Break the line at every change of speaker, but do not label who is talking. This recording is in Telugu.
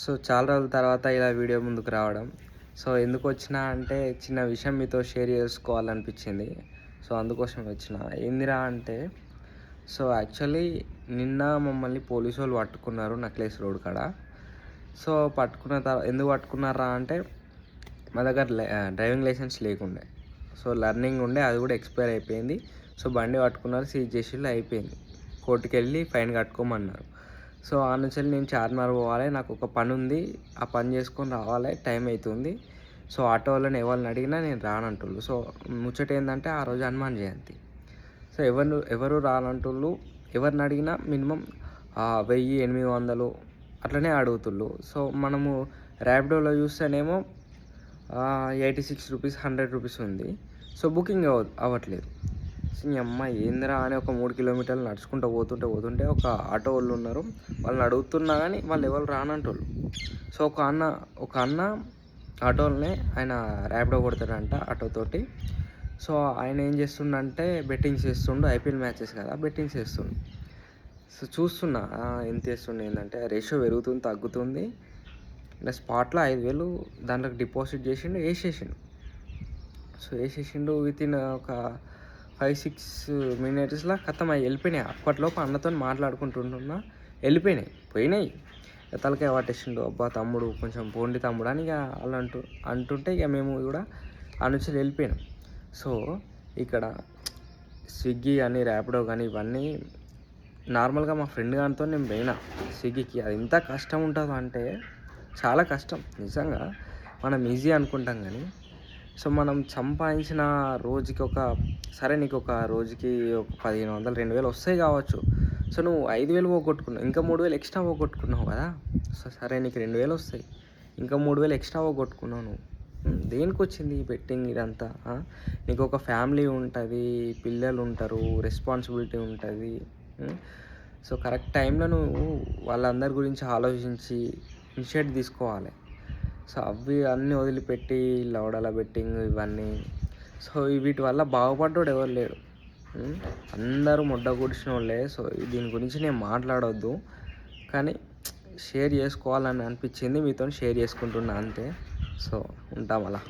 సో, చాలా రోజుల తర్వాత ఇలా వీడియో ముందుకు రావడం. సో, ఎందుకొచ్చినా అంటే చిన్న విషయం మీతో షేర్ చేసుకోవాలనిపించింది. సో, అందుకోసం వచ్చిన. ఏందిరా అంటే యాక్చువల్లీ నిన్న మమ్మల్ని పోలీసోళ్ళు పట్టుకున్నారు నక్లెస్ రోడ్ కాడ. సో, ఎందుకు పట్టుకున్నారా అంటే మా దగ్గర డ్రైవింగ్ లైసెన్స్ లేకుండే. సో, లెర్నింగ్ ఉండే, అది కూడా ఎక్స్‌పైర్ అయిపోయింది. సో, బండి పట్టుకున్నారు, సీజ్ చేసిర్రు, అయిపోయింది. కోర్ట్‌కెళ్ళి ఫైన్ కట్టుకోమన్నారు. సో, ఆడనుంచెల్లి నేను చార్మినార్ పోవాలి. నాకు ఒక పనుంది. ఆ పని చేసుకొని రావాలి. టైం అయితుంది. సో, ఆటో వాళ్ళని ఎవరిని అడిగినా నేను రానంటుళ్ళు. సో, ముచ్చట ఏందంటే ఆ రోజు హనుమాన్ జయంతి. సో, ఎవరు రానంటుళ్ళు. ఎవరిని అడిగినా మినిమమ్ 1000, 800 అట్లనే అడుగుతుళ్ళు. సో, మనము ర్యాపిడోలో చూస్తేనేమో 86 రూపీస్, 100 రూపీస్ ఉంది. సో, బుకింగ్ అవ్వట్లేదు. నీయమ్మ ఏందిరా అని ఒక 3 కిలోమీటర్లు నడుచుకుంటూ పోతుంటే ఒక ఆటో వాళ్ళు ఉన్నారు. వాళ్ళని అడుగుతున్నా కానీ వాళ్ళు ఎవరు రానంటోళ్ళు. సో, ఒక అన్న ఆటోలనే ఆయన ర్యాపిడో కొడతాడంట ఆటోతోటి. సో, ఆయన ఏం చేస్తుండంటే బెట్టింగ్స్ చేస్తుండు. ఐపీఎల్ మ్యాచెస్ కదా, బెట్టింగ్స్ చేస్తుండు. సో, చూస్తున్నా ఎంత చేస్తుండు ఏంటంటే రేషియో పెరుగుతుంది, తగ్గుతుంది. ఇంకా స్పాట్లో 5000 దాంట్లోకి డిపాజిట్ చేసిండు, వేసేసిండు. సో, వేసేసిండు వితిన్ ఒక 5-6 మినిట్స్‌లో ఖతం అయి వెళ్ళిపోయినాయి. అప్పటిలోపు అన్నతోని మాట్లాడుకుంటుంటున్నా పోయినాయి. తలకాయ పట్టేసిండు. అబ్బా తమ్ముడు కొంచెం పోండి తమ్ముడు అని ఇక వాళ్ళు అంటుంటే ఇక మేము కూడా ఆ నుంచి వెళ్ళిపోయినాం. సో, ఇక్కడ స్విగ్గీ అని, ర్యాపిడో కానీ ఇవన్నీ నార్మల్గా మా ఫ్రెండ్ గానితో నేను పోయినా స్విగ్గీకి. అది ఎంత కష్టం ఉంటుందో అంటే చాలా కష్టం నిజంగా. మనం ఈజీ అనుకుంటాం కానీ సో, మనం సంపాదించిన రోజుకి సరే నీకు ఒక రోజుకి ఒక 1500, 2000 వస్తాయి కావచ్చు. సో, నువ్వు 5000 పోగొట్టుకున్నావు. ఇంకా 3000 ఎక్స్ట్రా పోగొట్టుకున్నావు కదా. సో, సరే నీకు 2000 వస్తాయి. ఇంకా 3000 ఎక్స్ట్రా పోగొట్టుకున్నావు నువ్వు. దేనికొచ్చింది ఈ బెట్టింగ్ ఇదంతా? నీకు ఒక ఫ్యామిలీ ఉంటుంది, పిల్లలు ఉంటారు, రెస్పాన్సిబిలిటీ ఉంటుంది. సో, కరెక్ట్ టైంలో నువ్వు వాళ్ళందరి గురించి ఆలోచించి ఇనిషియేట్ తీసుకోవాలి. సో, అవి అన్నీ వదిలిపెట్టి లవడల బెట్టింగ్ ఇవన్నీ. సో, వీటి వల్ల బాగుపడ్డోడు ఎవరు లేడు. అందరూ ముడ్డ గుడిచినోళ్ళే. సో, దీని గురించి నేను మాట్లాడొద్దు, కానీ షేర్ చేసుకోవాలని అనిపించింది, మీతో షేర్ చేసుకుంటున్నా అంతే. సో, ఉంటాం అలా.